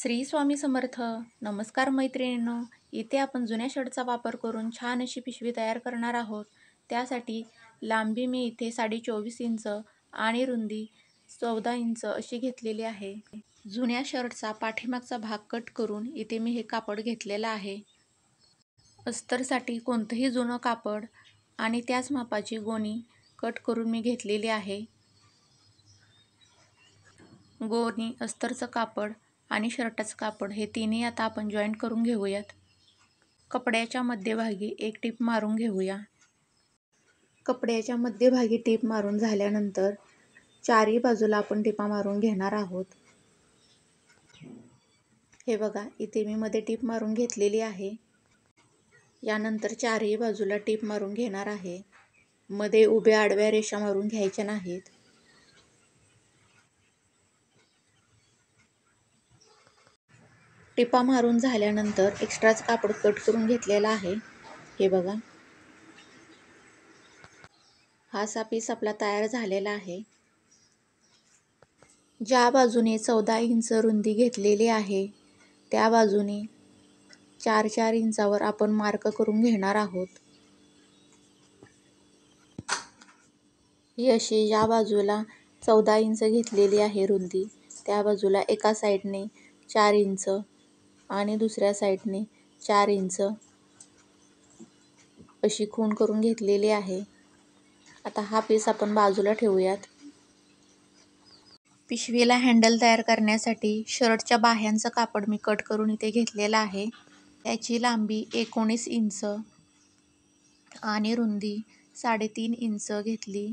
श्री स्वामी समर्थ. नमस्कार मैत्रिणींनो. इथे आपण जुन्या शर्टचा वापर करून छान अशी पिशवी तयार करणार आहोत. त्यासाठी लांबी मी इथे 24.5 इंच आणि रुंदी 14 इंच अशी घेतलेली आहे. जुन्या शर्टचा पाठीमागचा भाग कट करून इथे मी हे कापड घेतलेलं आहे. अस्तरसाठी कोणतंही जुनं कापड आणि त्याच मापाची गोणी कट करून मी घेतलेली आहे. गोणी, अस्तरचं कापड आणि शर्टाचं कापड हे तिन्ही आता आपण जॉईंट करून घेऊयात. कपड्याच्या मध्यभागी एक टीप मारून घेऊया. कपड्याच्या मध्यभागी टीप मारून झाल्यानंतर चारही बाजूला आपण टिपा मारून घेणार आहोत. हे बघा, इथे मी मध्ये टीप मारून घेतलेली आहे. यानंतर चारही बाजूला टीप मारून घेणार आहे. मध्ये उभ्या आडव्या रेषा मारून घ्यायच्या नाहीत. टिपा मारून झाल्यानंतर एक्स्ट्राचं कापड कट करून घेतलेलं आहे. हे बघा, हा असा पीस आपला तयार झालेला आहे. ज्या बाजूने 14 इंच रुंदी घेतलेली आहे त्या बाजूने 4-4 इंचावर आपण मार्क करून घेणार आहोत. ही अशी या बाजूला 14 इंच घेतलेली आहे रुंदी, त्या बाजूला एका साईडने 4 इंच आणि दुसऱ्या साईडने 4 इंच अशी खूण करून घेतलेली आहे. आता हा पीस आपण बाजूला ठेवूयात. पिशवीला हँडल तयार करण्यासाठी शर्टच्या बाह्यांचं कापड मी कट करून इथे घेतलेलं आहे. त्याची लांबी 19 इंच आणि रुंदी 3.5 इंच घेतली.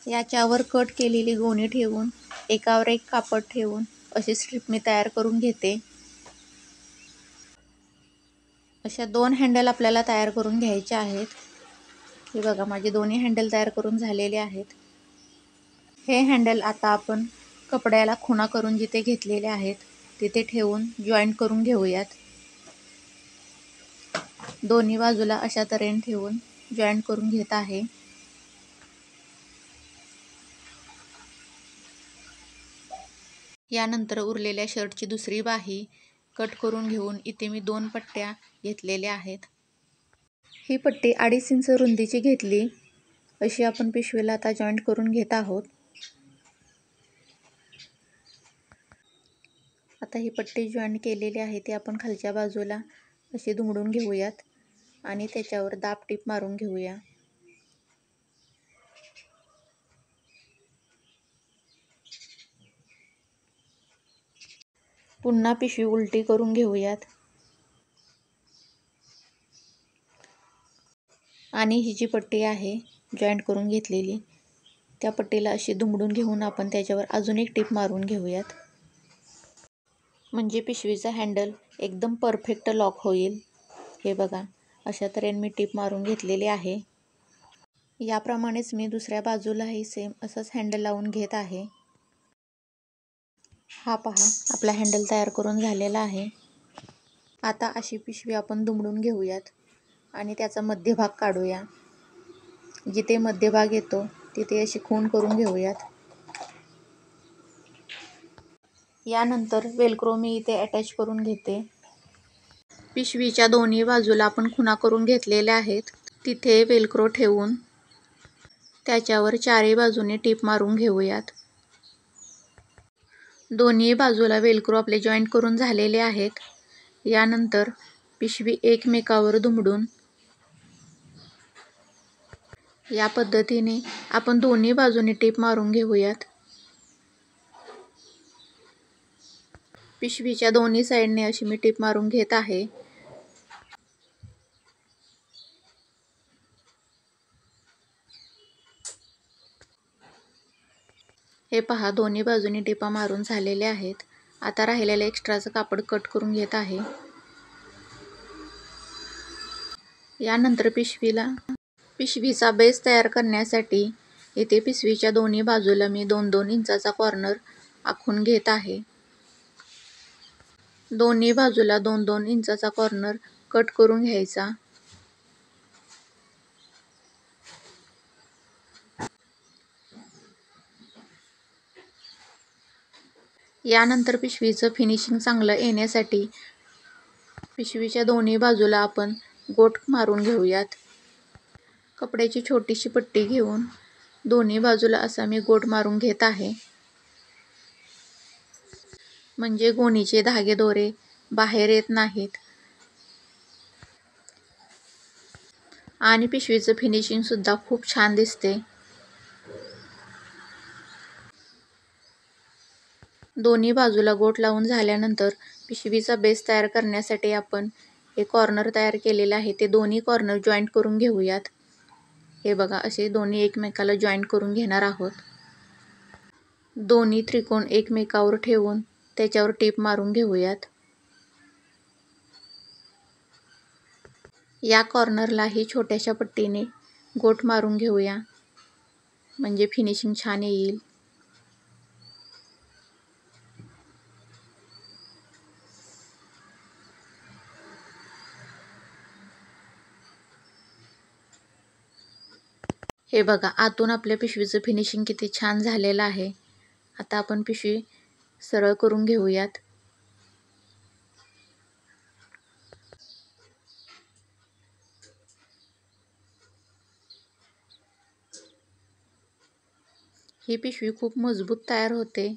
याच्यावर कट केलेली गोणी ठेवून एकावर एक कापड ठेवून अशी स्ट्रीप मी तयार करून घेते. अशा 2 हँडल आपल्याला तयार करून घ्यायचे आहेत. हे बघा, माझे दोन्ही हँडल तयार करून झालेले आहेत. हे हँडल आता आपण कपड्याला खुणा करून जिथे घेतलेले आहेत तिथे ठेवून जॉईंट करून घेऊयात. दोन्ही बाजूला अशा तऱ्हेने ठेवून जॉईंट करून घेत आहे. यानंतर उरलेल्या शर्टची दुसरी बाही कट करून घेऊन इथे मी 2 पट्ट्या घेतलेल्या आहेत. ही पट्टी 2.5 इंच रुंदीची घेतली. अशी आपण पिशवीला आता जॉईंट करून घेत आहोत. आता ही पट्टी जॉईंट केलेली आहे ती आपण खालच्या बाजूला अशी दुमडून घेऊयात आणि त्याच्यावर दाब टीप मारून घेऊया. पुन्हा पिशवी उलटी करून घेऊयात आणि ही जी पट्टी आहे जॉईंट करून घेतलेली त्या पट्टीला अशी दुमडून घेऊन आपण त्याच्यावर अजून एक टीप मारून घेऊयात. म्हणजे पिशवीचा हँडल एकदम परफेक्ट लॉक होईल. हे बघा, अशा तऱ्हेने मी टीप मारून घेतलेली आहे. याप्रमाणेच मी दुसऱ्या बाजूलाही सेम असंच हँडल लावून घेत आहे. हा पहा, आपला हँडल तयार करून झालेला आहे. आता अशी पिशवी आपण दुमडून घेऊयात आणि त्याचा मध्यभाग काढूया. जिथे मध्यभाग येतो तिथे अशी खूण करून घेऊयात. यानंतर वेलक्रो मी इथे अटॅच करून घेते. पिशवीच्या दोन्ही बाजूला आपण खुणा करून घेतलेल्या आहेत. तिथे वेलक्रो ठेवून त्याच्यावर चारही बाजूने टीप मारून घेऊयात. दोन्ही बाजूला वेलक्रो आपले जॉईंट करून झालेले आहेत. यानंतर पिशवी एकमेकावर दुमडून या पद्धतीने आपण दोन्ही बाजूने टीप मारून घेऊयात. पिशवीच्या दोन्ही साईडने अशी मी टीप मारून घेत आहे. हे पहा, दोन्ही बाजूनी टिपा मारून झालेले आहेत. आता राहिलेलं एक्स्ट्राचं कापड कट करून घेत आहे. यानंतर पिशवीचा बेस तयार करण्यासाठी इथे पिशवीच्या दोन्ही बाजूला मी 2-2 इंचाचा कॉर्नर आखून घेत आहे. दोन्ही बाजूला 2-2 इंचाचा कॉर्नर कट करून घ्यायचा. यानंतर पिशवीचं फिनिशिंग चांगलं येण्यासाठी पिशवीच्या दोन्ही बाजूला आपण गोट मारून घेऊयात. कपड्याची छोटीशी पट्टी घेऊन दोन्ही बाजूला असा मी गोट मारून घेत आहे, म्हणजे गोणीचे धागे दोरे बाहेर येत नाहीत आणि पिशवीचं फिनिशिंग सुद्धा खूप छान दिसते. दोन्ही बाजूला गोट लावून झाल्यानंतर पिशवीचा बेस तयार करण्यासाठी आपण एक कॉर्नर तयार केलेलं आहे, ते दोन्ही कॉर्नर जॉईंट करून घेऊयात. हे बघा, असे दोन्ही एकमेकाला जॉईंट करून घेणार आहोत. दोन्ही त्रिकोण एकमेकावर ठेवून त्याच्यावर टीप मारून घेऊयात. या कॉर्नरलाही छोट्याशा पट्टीने गोट मारून घेऊया, म्हणजे फिनिशिंग छान येईल. हे बघा, आतून आपल्या पिशवीचं फिनिशिंग किती छान झालेलं आहे. आता आपण पिशवी सरळ करून घेऊयात. ही पिशवी खूप मजबूत तयार होते.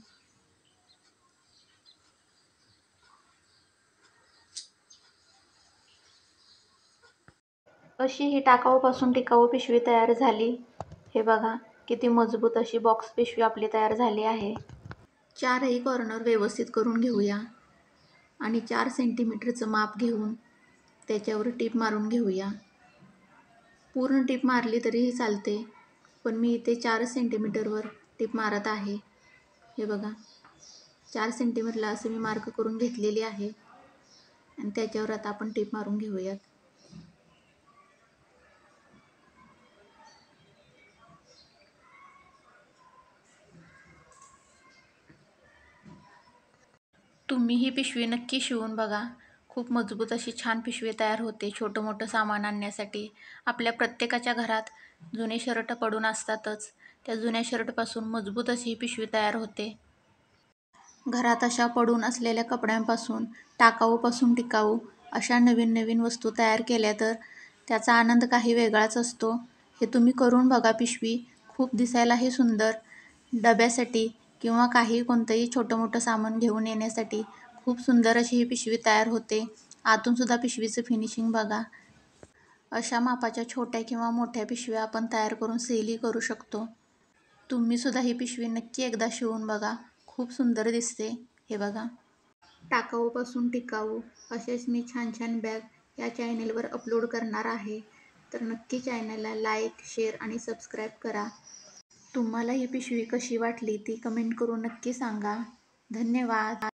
अशी ही टाकाऊपासून टिकाऊ पिशवी तयार झाली. हे बघा, किती मजबूत अशी बॉक्स पिशवी आपली तयार झाली आहे. चारही कॉर्नर व्यवस्थित करून घेऊया आणि 4 सेंटीमीटरचं माप घेऊन त्याच्यावर टीप मारून घेऊया. पूर्ण टीप मारली तरीही चालते, पण मी इथे 4 सेंटीमीटरवर टीप मारत आहे. हे बघा, 4 सेंटीमीटरला असं मी मार्क करून घेतलेली आहे आणि त्याच्यावर आता आपण टीप मारून घेऊयात. तुम्ही ही पिशवी नक्की शिवून बघा. खूप मजबूत अशी छान पिशवी तयार होते. छोटं मोठं सामान आणण्यासाठी. आपल्या प्रत्येकाच्या घरात जुने शर्ट पडून असतातच. त्या जुन्या शर्टपासून मजबूत अशी ही पिशवी तयार होते. घरात अशा पडून असलेल्या कपड्यांपासून, टाकाऊपासून टिकाऊ अशा नवीन नवीन वस्तू तयार केल्या तर त्याचा आनंद काही वेगळाच असतो. हे तुम्ही करून बघा. पिशवी खूप दिसायलाही सुंदर, डब्यासाठी किंवा काही कोणतंही छोटं मोठं सामान घेऊन येण्यासाठी खूप सुंदर अशी ही पिशवी तयार होते. आतून सुद्धा पिशवीचं फिनिशिंग बघा. अशा मापाच्या छोट्या किंवा मोठ्या पिशव्या आपण तयार करून सेलही करू शकतो. तुम्ही सुद्धा ही पिशवी नक्की एकदा शिवून बघा. खूप सुंदर दिसते. हे बघा, टाकाऊपासून टिकाऊ असेच मी छान छान बॅग या चॅनेलवर अपलोड करणार आहे. तर नक्की चॅनलला लाईक, शेअर आणि सबस्क्राईब करा. तुम्हाला ही पिशवी कशी वाटली ती कमेंट करून नक्की सांगा. धन्यवाद.